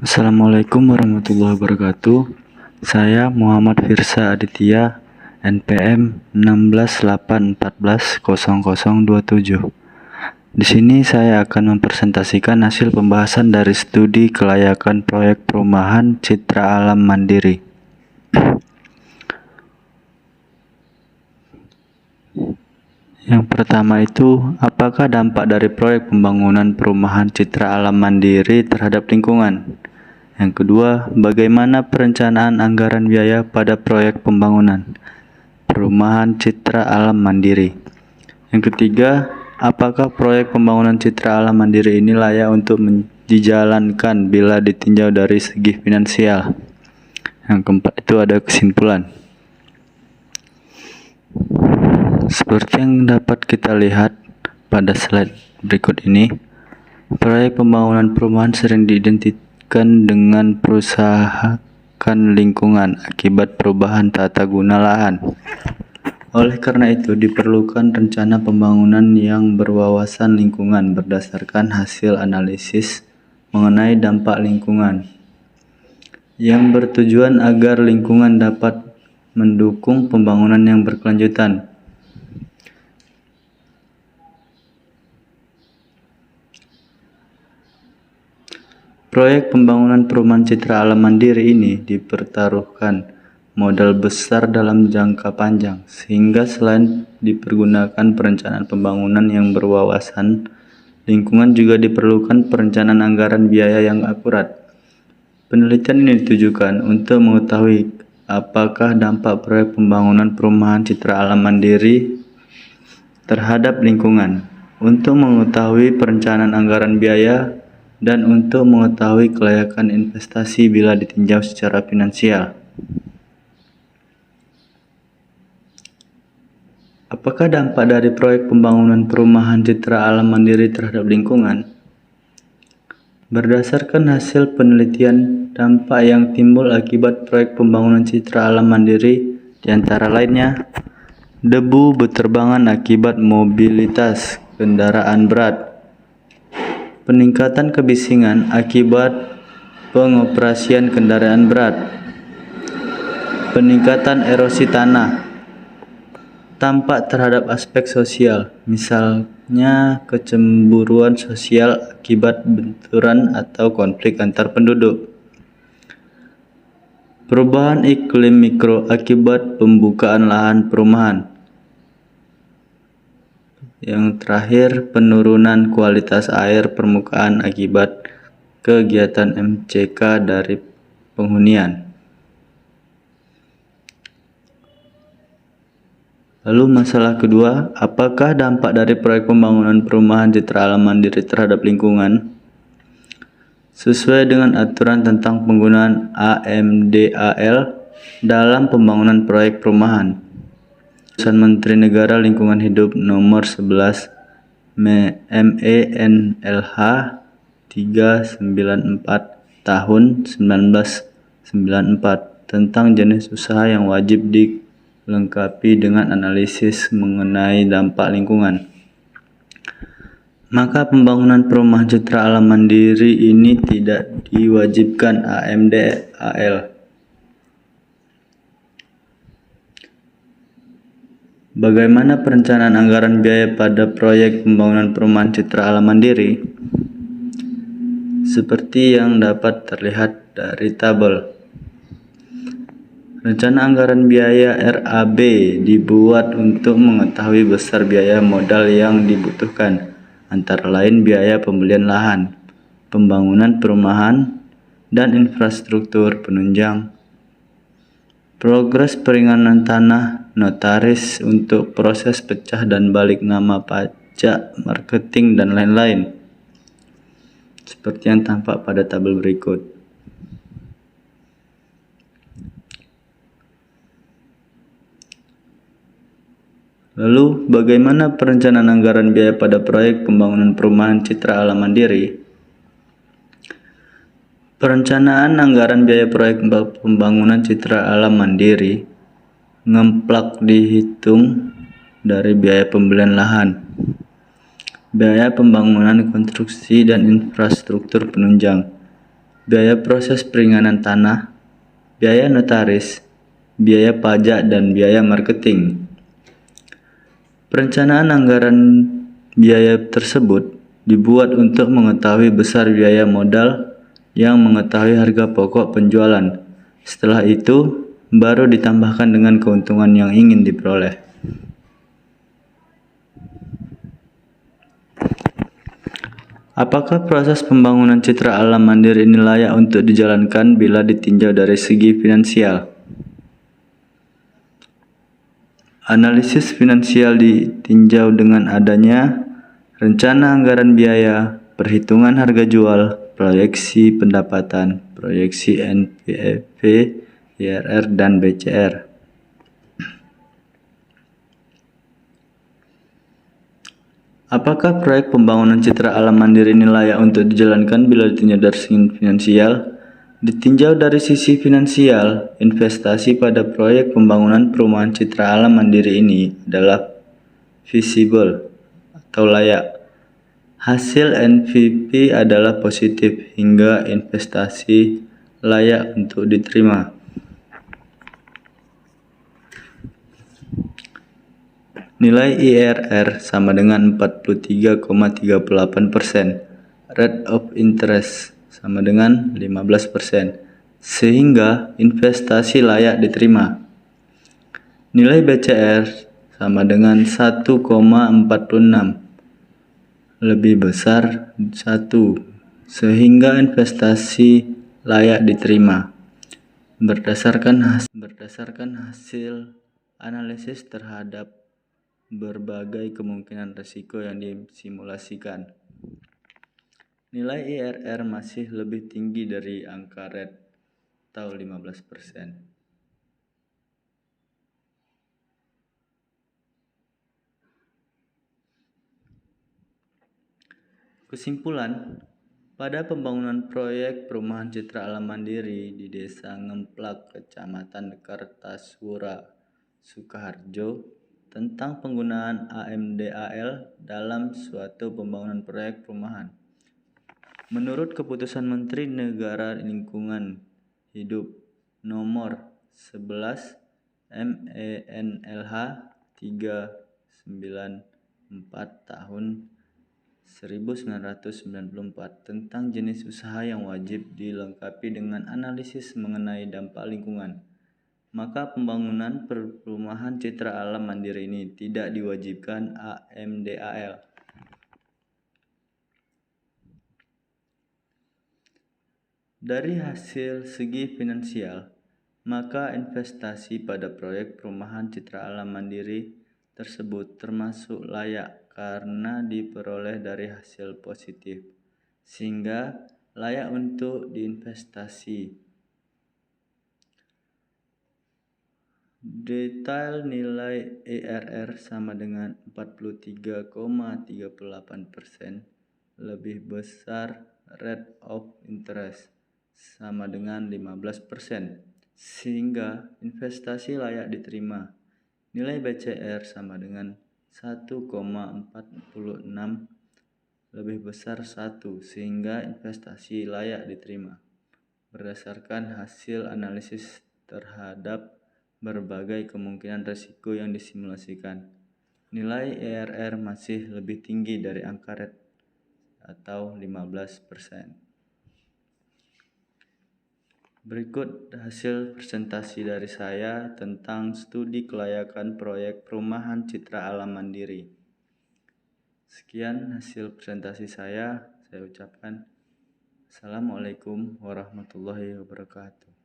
Assalamualaikum warahmatullahi wabarakatuh. Saya Muhammad Firsa Aditya, NPM 1684140027. Di sini saya akan mempresentasikan hasil pembahasan dari studi kelayakan proyek perumahan Citra Alam Mandiri. Yang pertama itu, apakah dampak dari proyek pembangunan perumahan Citra Alam Mandiri terhadap lingkungan? Yang kedua, bagaimana perencanaan anggaran biaya pada proyek pembangunan perumahan Citra Alam Mandiri? Yang ketiga, apakah proyek pembangunan Citra Alam Mandiri ini layak untuk dijalankan bila ditinjau dari segi finansial? Yang keempat itu ada kesimpulan. Seperti yang dapat kita lihat pada slide berikut ini, proyek pembangunan perumahan sering diidentikan dengan perusahaan lingkungan akibat perubahan tata guna lahan. Oleh karena itu, diperlukan rencana pembangunan yang berwawasan lingkungan berdasarkan hasil analisis mengenai dampak lingkungan, yang bertujuan agar lingkungan dapat mendukung pembangunan yang berkelanjutan. Proyek pembangunan perumahan Citra Alam Mandiri ini dipertaruhkan modal besar dalam jangka panjang, sehingga selain dipergunakan perencanaan pembangunan yang berwawasan lingkungan, juga diperlukan perencanaan anggaran biaya yang akurat. Penelitian ini ditujukan untuk mengetahui apakah dampak proyek pembangunan perumahan Citra Alam Mandiri terhadap lingkungan, untuk mengetahui perencanaan anggaran biaya, dan untuk mengetahui kelayakan investasi bila ditinjau secara finansial. Apakah dampak dari proyek pembangunan perumahan Citra Alam Mandiri terhadap lingkungan? Berdasarkan hasil penelitian, dampak yang timbul akibat proyek pembangunan Citra Alam Mandiri diantara lainnya, debu beterbangan akibat mobilitas kendaraan berat, peningkatan kebisingan akibat pengoperasian kendaraan berat, peningkatan erosi tanah, dampak terhadap aspek sosial, misalnya kecemburuan sosial akibat benturan atau konflik antar penduduk, perubahan iklim mikro akibat pembukaan lahan perumahan. Yang terakhir, penurunan kualitas air permukaan akibat kegiatan MCK dari penghunian. Lalu masalah kedua, apakah dampak dari proyek pembangunan perumahan Citra Alam Mandiri terhadap lingkungan? Sesuai dengan aturan tentang penggunaan AMDAL dalam pembangunan proyek perumahan, Keputusan Menteri Negara Lingkungan Hidup Nomor 11 MENLH 394 Tahun 1994 tentang jenis usaha yang wajib dilengkapi dengan analisis mengenai dampak lingkungan. Maka pembangunan perumahan Citra Alam Mandiri ini tidak diwajibkan AMDAL. Bagaimana perencanaan anggaran biaya pada proyek pembangunan perumahan Citra Alam Mandiri? Seperti yang dapat terlihat dari tabel. Rencana anggaran biaya RAB dibuat untuk mengetahui besar biaya modal yang dibutuhkan, antara lain biaya pembelian lahan, pembangunan perumahan, dan infrastruktur penunjang, progres peringanan tanah, notaris untuk proses pecah dan balik nama, pajak, marketing, dan lain-lain, seperti yang tampak pada tabel berikut. Lalu, bagaimana perencanaan anggaran biaya pada proyek pembangunan perumahan Citra Alam Mandiri? Perencanaan anggaran biaya proyek pembangunan Citra Alam Mandiri ngemplak dihitung dari biaya pembelian lahan, biaya pembangunan konstruksi dan infrastruktur penunjang, biaya proses peringanan tanah, biaya notaris, biaya pajak, dan biaya marketing. Perencanaan anggaran biaya tersebut dibuat untuk mengetahui besar biaya modal yang mengetahui harga pokok penjualan. Setelah itu, baru ditambahkan dengan keuntungan yang ingin diperoleh. Apakah proses pembangunan citra alam mandiri ini layak untuk dijalankan bila ditinjau dari segi finansial? Analisis finansial ditinjau dengan adanya rencana anggaran biaya, perhitungan harga jual, proyeksi pendapatan, proyeksi NPV, IRR, dan BCR. Apakah proyek pembangunan citra alam mandiri ini layak untuk dijalankan bila ditinjau dari segi finansial? Ditinjau dari sisi finansial, investasi pada proyek pembangunan perumahan citra alam mandiri ini adalah feasible atau layak. Hasil NPV adalah positif hingga investasi layak untuk diterima. Nilai IRR sama dengan 43,38%. Rate of interest sama dengan 15%, sehingga investasi layak diterima. Nilai BCR sama dengan 1,46, lebih besar 1, sehingga investasi layak diterima. Berdasarkan hasil analisis terhadap berbagai kemungkinan risiko yang disimulasikan, nilai IRR masih lebih tinggi dari angka rate atau 15%. Kesimpulan, pada pembangunan proyek perumahan citra alam mandiri di Desa Ngemplak, Kecamatan Kartasura, Sukoharjo, tentang penggunaan AMDAL dalam suatu pembangunan proyek perumahan. Menurut Keputusan Menteri Negara Lingkungan Hidup Nomor 11 MENLH 394 Tahun 1994 tentang jenis usaha yang wajib dilengkapi dengan analisis mengenai dampak lingkungan, maka pembangunan perumahan citra alam mandiri ini tidak diwajibkan AMDAL. Dari hasil segi finansial, maka investasi pada proyek perumahan citra alam mandiri tersebut termasuk layak karena diperoleh dari hasil positif, sehingga layak untuk diinvestasi. Detail nilai IRR sama dengan 43,38%, lebih besar rate of interest sama dengan 15%, sehingga investasi layak diterima. Nilai BCR sama dengan 1,46, lebih besar 1, sehingga investasi layak diterima. Berdasarkan hasil analisis terhadap berbagai kemungkinan risiko yang disimulasikan, nilai IRR masih lebih tinggi dari angka rate atau 15%. Berikut hasil presentasi dari saya tentang studi kelayakan proyek perumahan citra alam mandiri. Sekian hasil presentasi saya ucapkan. Assalamualaikum warahmatullahi wabarakatuh.